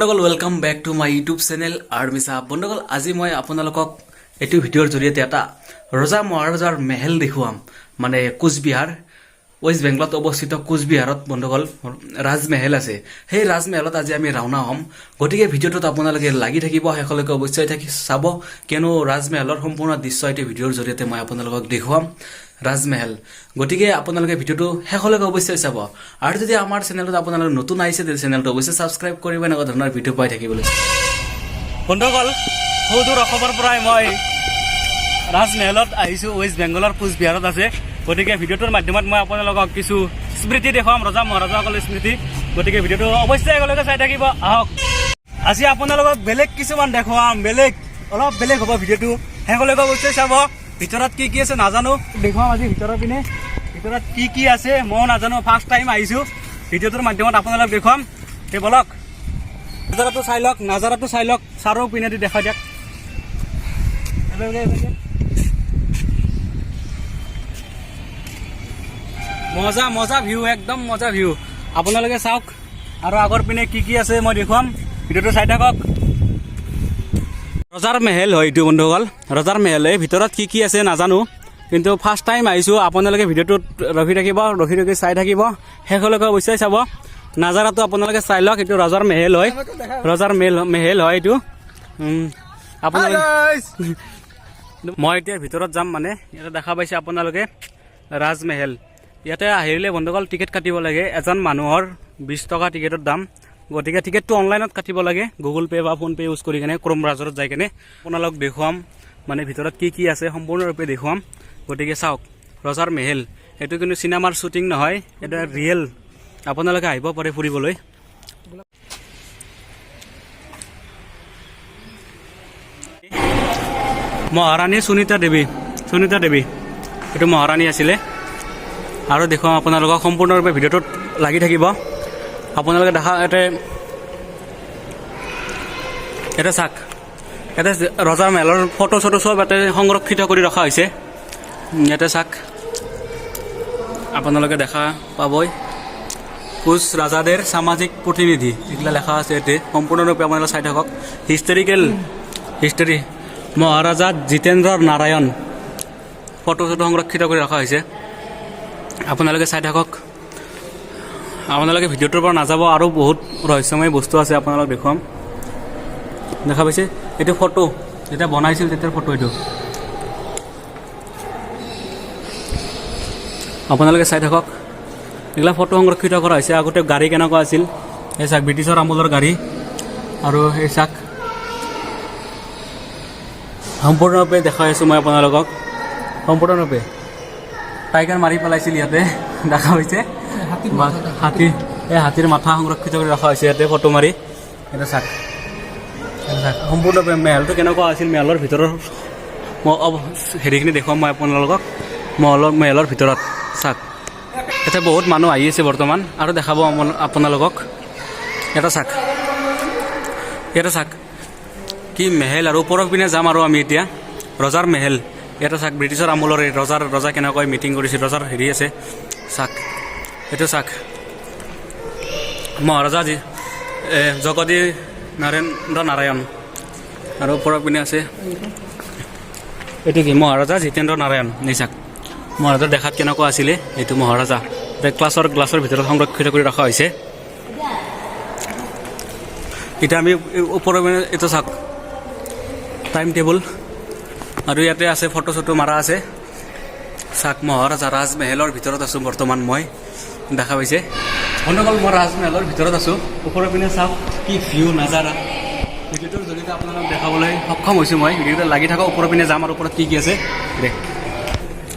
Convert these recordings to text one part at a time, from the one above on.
বন্ধুসকল welcome back to my YouTube channel army Sahab. বন্ধুসকল আজি মই আপোনালোকক এইটো ভিডিঅ'ৰ জৰিয়তে এটা ৰজা মহাৰাজাৰ মেহেল দেখুৱাম। মানে কোচবিহাৰ ৱেষ্ট বেংগলত অৱস্থিত কোচবিহাৰত বন্ধুসকল ৰাজমহল আছে। সেই ৰাজমহলত আজি আমি ৰাওনা হ'ম। গতিকে ভিডিঅ'টোত আপোনালোকে লাগি থাকিব, শেষলৈকে অৱশ্যই চাব, কিয়নো ৰাজমহলৰ সম্পূৰ্ণ দৃশ্য এইটো ভিডিঅ'ৰ জৰিয়তে মই আপোনালোকক দেখুৱাম। ৰাজমহল, গতিকে আপোনালোকে ভিডিঅ'টো শেষলৈকে অৱশ্যই চাব। আৰু যদি আমাৰ চেনেলত আপোনালোকে নতুন আহিছে তেন্তে চেনেলটো অৱশ্যই ছাবস্ক্ৰাইব কৰিব, এনেকুৱা ধৰণৰ ভিডিঅ' পাই থাকিবলৈ। বন্ধুসকল, সৌদূৰ অসমৰ পৰাই মই ৰাজমহলত আহিছোঁ, ৱেষ্ট বেংগলৰ কোচবিহাৰত আছে। গতিকে ভিডিঅ'টোৰ মাধ্যমত মই আপোনালোকক কিছু স্মৃতি দেখুৱাম, ৰজা মহাৰাজাসকলৰ স্মৃতি। গতিকে ভিডিঅ'টো অৱশ্যই একেলগে চাই থাকিব। আহক আজি আপোনালোকক বেলেগ কিছুমান দেখুৱাম, অলপ বেলেগ হ'ব ভিডিঅ'টো, শেষলৈকে অৱশ্যই চাব। ভিতৰত কি আছে নাজানো, দেখুৱাম আজি ভিতৰৰ পিনে। ভিতৰত কি আছে ময়ো নাজানো, ফাৰ্ষ্ট টাইম আহিছোঁ। ভিডিঅ'টোৰ মাধ্যমত আপোনালোক দেখুৱাম। তে বলক নাজাৰাটো চাই লওক, নাজাৰাটো চাই লওক, চাৰো পিনেদি দেখাই দিয়ক। মজা মজা ভিউ, একদম মজা ভিউ, আপোনালোকে চাওক। আৰু আগৰ পিনে কি আছে মই দেখুৱাম, ভিডিঅ'টো চাই থাকক। ৰজাৰ মেহেল হয় এইটো বন্ধুসকল, ৰজাৰ মেহেল। এই ভিতৰত কি আছে নাজানো, কিন্তু ফাৰ্ষ্ট টাইম আহিছোঁ। আপোনালোকে ভিডিঅ'টোত ৰখি ৰখি চাই থাকিব, শেষলৈকে অৱশ্যই চাব। নাজাৰাটো আপোনালোকে চাই লওক, এইটো ৰজাৰ মেহেল হয়, ৰজাৰ মেহেল হয় এইটো। আপোনালোকে মই এতিয়া ভিতৰত যাম, মানে ইয়াতে দেখা পাইছে আপোনালোকে ৰাজমহল। ইয়াতে আহিলে বন্ধুসকল টিকেট কাটিব লাগে, এজন মানুহৰ 20 টকা টিকেটৰ দাম। গতিকে টিকেটটো অনলাইনত কাটিব লাগে, গুগল পে' বা ফোন পে' ইউজ কৰি কেনে, ক্ৰম ব্ৰাউজাৰত যাই কেনে আপোনালোক দেখুৱাম। মানে ভিতৰত কি আছে সম্পূৰ্ণৰূপে দেখুৱাম। গতিকে চাওক, ৰজাৰ মেহেল। এইটো কিন্তু চিনেমাৰ শ্বুটিং নহয়, এটা ৰিয়েল। আপোনালোকে আহিব পাৰে ফুৰিবলৈ। মহাৰাণী সুনীতা দেৱী এইটো মহাৰাণী আছিলে। আৰু দেখুৱাম আপোনালোকক সম্পূৰ্ণৰূপে, ভিডিঅ'টোত লাগি থাকিব। আপোনালোকে দেখা এটা চাওক, ইয়াতে ৰজাৰ মেহেলৰ ফটো চটো চব ইয়াতে সংৰক্ষিত কৰি ৰখা হৈছে। ইয়াতে চাওক, আপোনালোকে দেখা পাবই, কোচ ৰাজাদেৰ সামাজিক প্ৰতিনিধি এইগিলা লেখা আছে ইয়াতে। সম্পূৰ্ণৰূপে আপোনালোকে চাই থাকক। হিষ্টৰী মহাৰাজা জিতেন্দ্ৰ নাৰায়ণ, ফটো চটো সংৰক্ষিত কৰি ৰখা হৈছে। আপোনালোকে চাই থাকক। আপোনালোকে ভিডিঅ'টোৰ পৰা নাযাব, আৰু বহুত ৰহস্যময় বস্তু আছে আপোনালোক দেখুৱাম। দেখা পাইছে, এইটো ফটো যেতিয়া বনাইছিল তেতিয়াৰ ফটো এইটো। আপোনালোকে চাই থাকক, এইগিলা ফটো সংৰক্ষিত কৰা হৈছে। আগতে গাড়ী কেনেকুৱা আছিল, এই চাওক ব্ৰিটিছৰ আমোলৰ গাড়ী। আৰু এই চাওক সম্পূৰ্ণৰূপে দেখাই আছোঁ মই আপোনালোকক, সম্পূৰ্ণৰূপে টাইগাৰ মাৰি পেলাইছিল ইয়াতে, দেখা হৈছে। হাতীৰ মাথা সংৰক্ষিত কৰি ৰখা হৈছে ইয়াতে, ফটো মাৰি। এটা চাওক সম্পূৰ্ণৰূপে মেহেলটো কেনেকুৱা আছিল, মেহেলৰ ভিতৰৰ হেৰিখিনি দেখুৱাম মই আপোনালোকক। মেহেলৰ ভিতৰত চাওক, ইয়াতে বহুত মানুহ আহি আছে বৰ্তমান, আৰু দেখাব আপোনালোকক। এটা চাওক কি মেহেল। আৰু ওপৰৰ পিনে যাম আৰু আমি এতিয়া, ৰজাৰ মেহেল। এটা চাওক, ব্ৰিটিছৰ আমোলৰ ৰজা কেনেকৈ মিটিং কৰিছিল, ৰজাৰ হেৰি আছে চাওক। এইটো চাওক, মহাৰাজা জগদী নাৰায়ণ। আৰু ওপৰৰ পিনে আছে এইটো কি, মহাৰাজা জিতেন্দ্ৰ নাৰায়ণ। এই চাওক, মহাৰাজা দেখাত কেনেকুৱা আছিলে, এইটো মহাৰাজা। গ্লাছৰ ভিতৰত সংৰক্ষিত কৰি ৰখা হৈছে। এতিয়া আমি ওপৰৰ পিনে এইটো চাওক, টাইম টেবুল। আৰু ইয়াতে আছে ফটো চটো মাৰা আছে। চাওক, মহাৰাজা ৰাজমহলৰ ভিতৰত আছোঁ বৰ্তমান মই, দেখা পাইছে বন্ধুসকল। মই ৰাজমহলৰ ভিতৰত আছোঁ। ওপৰৰ পিনে চাওক কি ভিউ নাজাৰা, ভিডিঅ'টোৰ জৰিয়তে আপোনালোক দেখাবলৈ সক্ষম হৈছোঁ মই। ভিডিঅ'টো লাগি থাকক, ওপৰৰ পিনে যাম আৰু ওপৰত কি আছে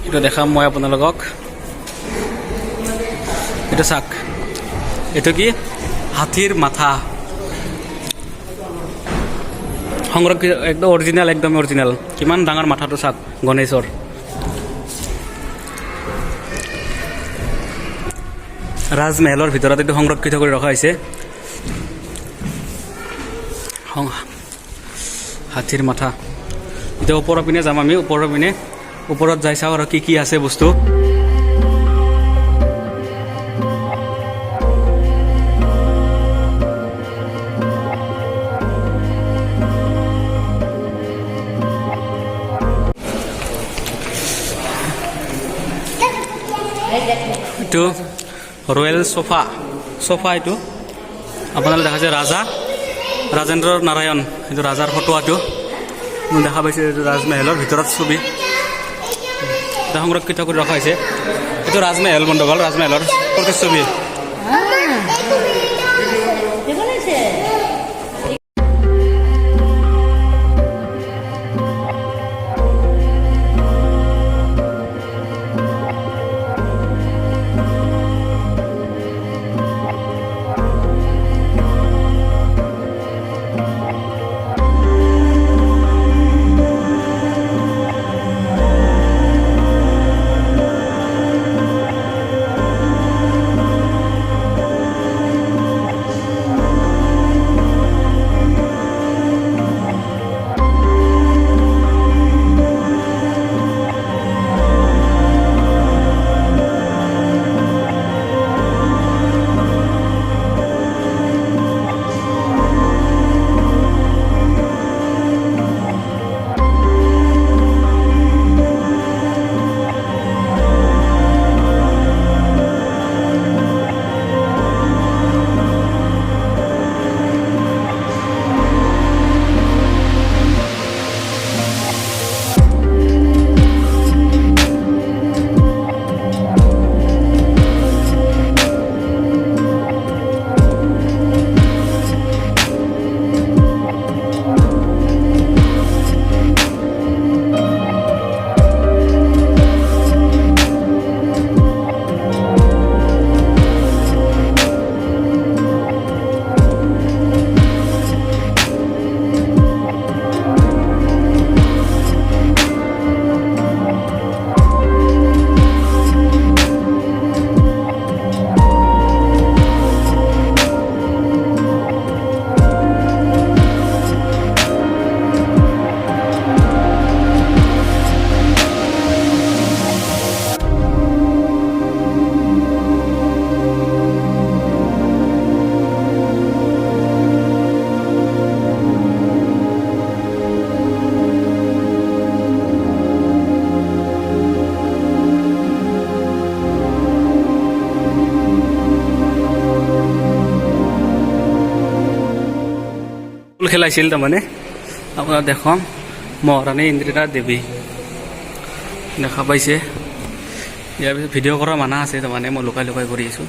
এইটো দেখাম মই আপোনালোকক। এইটো চাওক, এইটো কি, হাতীৰ মাথা সংৰক্ষিত, একদম অৰিজিনেল। কিমান ডাঙৰ মাথাটো চাওক, গণেশৰ। ৰাজমহলৰ ভিতৰত এইটো সংৰক্ষিত কৰি ৰখা হৈছে, হাতীৰ মাথা। এতিয়া ওপৰৰ পিনে যাম আমি, ওপৰত যাই চাওঁ আৰু কি আছে বস্তু। এইটো ৰয়েল সোফা এইটো আপোনালোকে দেখা যায় ৰাজেন্দ্ৰ নাৰায়ণ এইটো ৰাজাৰ ফটো এইটো দেখা পাইছে এইটো ৰাজমহলৰ ভিতৰত ছবি এটা সংৰক্ষিত কৰি ৰখা হৈছে এইটো ৰাজমহল বন্ধুসকল ৰাজমহলৰ প্ৰতিচ্ছবি খেলাইছিল তাৰমানে আপোনাৰ দেখুৱাম মহাৰাণী ইন্দিৰা দেৱী দেখা পাইছে ইয়াৰ পিছত ভিডিঅ' কৰা মানা আছে তাৰমানে মই লুকাই কৰি আছোঁ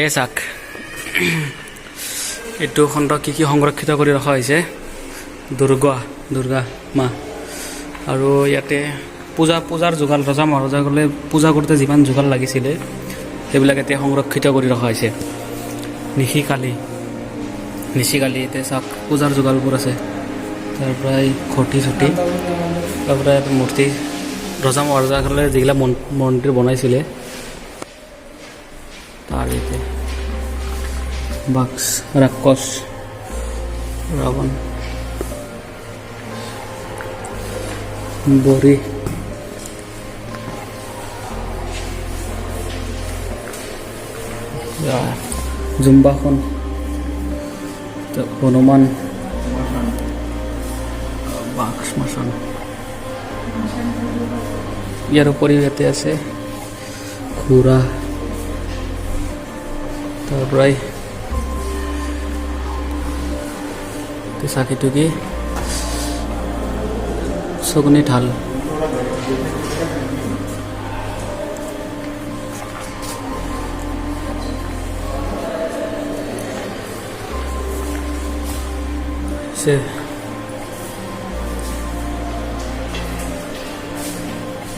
চাক এইটো খণ্ড কি সংৰক্ষিত কৰি ৰখা হৈছে দুৰ্গা মা আৰু ইয়াতে পূজাৰ যোগাৰ ৰজা মহাৰজাসকলে পূজা কৰোঁতে যিমান যোগাৰ লাগিছিলে সেইবিলাক এতিয়া সংৰক্ষিত কৰি ৰখা হৈছে। নিশিকালি এতিয়া চাওক পূজাৰ যোগাৰবোৰ আছে। তাৰ পৰাই ঘটি চটি তাৰ পৰা মূৰ্তি ৰজা মহাৰজাসকলে যিবিলাক মন্দিৰ বনাইছিলে তাৰ এতিয়া বাক্স ৰাক্ষস ৰাৱণ বৰি জুম্বাখন হনুমান বাঘ শ্মশান। ইয়াৰ উপৰিও ইয়াতে আছে ঘোঁৰা। তাৰ পৰাই চাকিটো কি চগুনি ঢাল।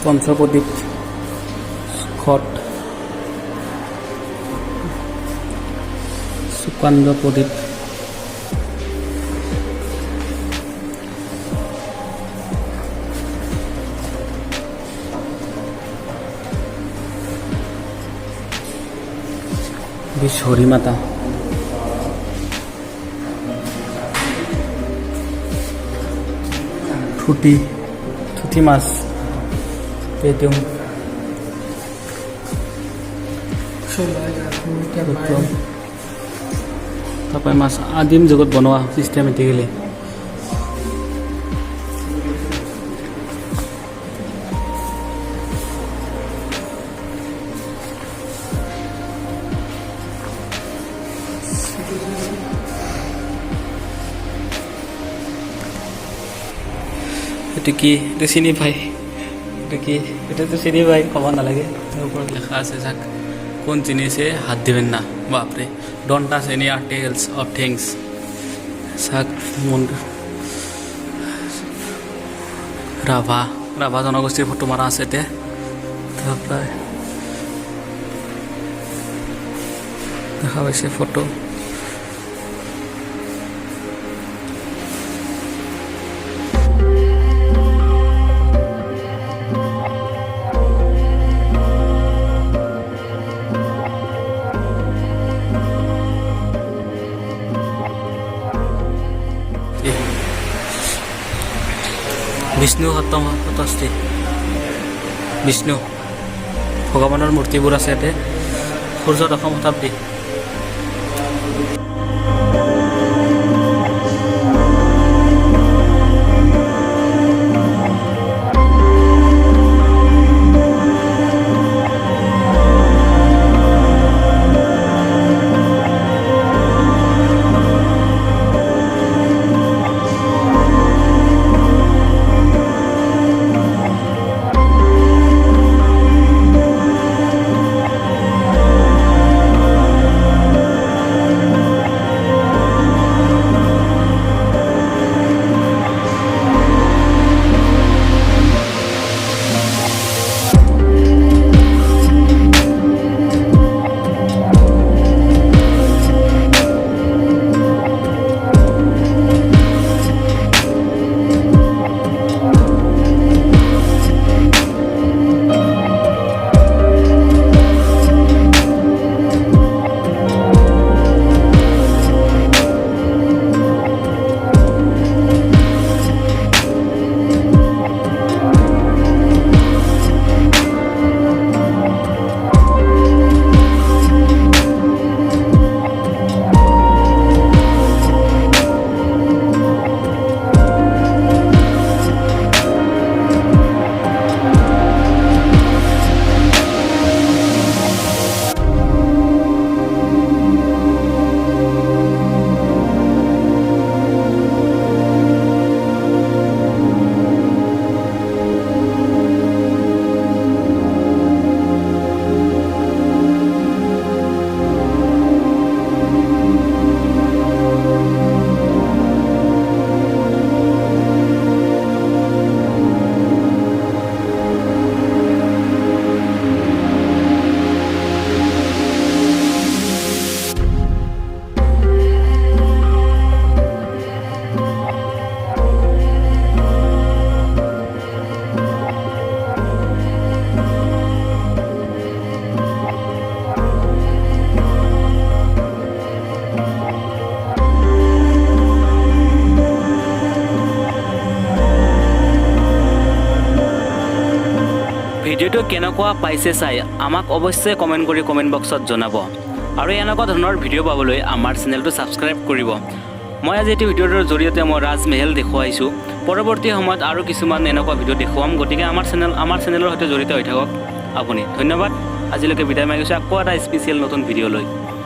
পঞ্চপ্ৰদীপ খট সুকান্দ প্ৰদীপ বিশ্বহৰি মাতা ঠুটি মাছ পেটুম তাৰপৰা মাছ আদিম যুগত বনোৱা চিষ্টেমেটিকেলি। এইটো কি এইটো চিনি পাই এইটো কি এটাতো চিনি পাই ক'ব নালাগে। তাৰ ওপৰত লেখা আছে চাক কোন জিনিসে হাত দিবেন না বাপৰে don't touch any articles or things. চাক ৰাভা জনগোষ্ঠীৰ ফটো মাৰা আছে এতিয়া। তাৰপৰা দেখা পাইছে ফটো বিষ্ণু সপ্তম শতাব্দী বিষ্ণু ভগৱানৰ মূৰ্তিবোৰ আছে ইয়াতে। সূৰ্য দশম শতাব্দী ভিডিঅ'টো কেনেকুৱা পাইছে চাই আমাক অৱশ্যে কমেণ্ট কৰি কমেণ্ট বক্সত জনাব আৰু এনেকুৱা ধৰণৰ ভিডিঅ' পাবলৈ আমাৰ চেনেলটো ছাবস্ক্ৰাইব কৰিব। মই আজি এই ভিডিঅ'টোৰ জৰিয়তে মই ৰাজমহল দেখুৱাইছোঁ। পৰৱৰ্তী সময়ত আৰু কিছুমান এনেকুৱা ভিডিঅ' দেখুৱাম, গতিকে আমাৰ চেনেলৰ সৈতে জড়িত হৈ থাকক আপুনি। ধন্যবাদ, আজিলৈকে বিদায় মাগিছোঁ আকৌ এটা স্পেচিয়েল নতুন ভিডিঅ' লৈ।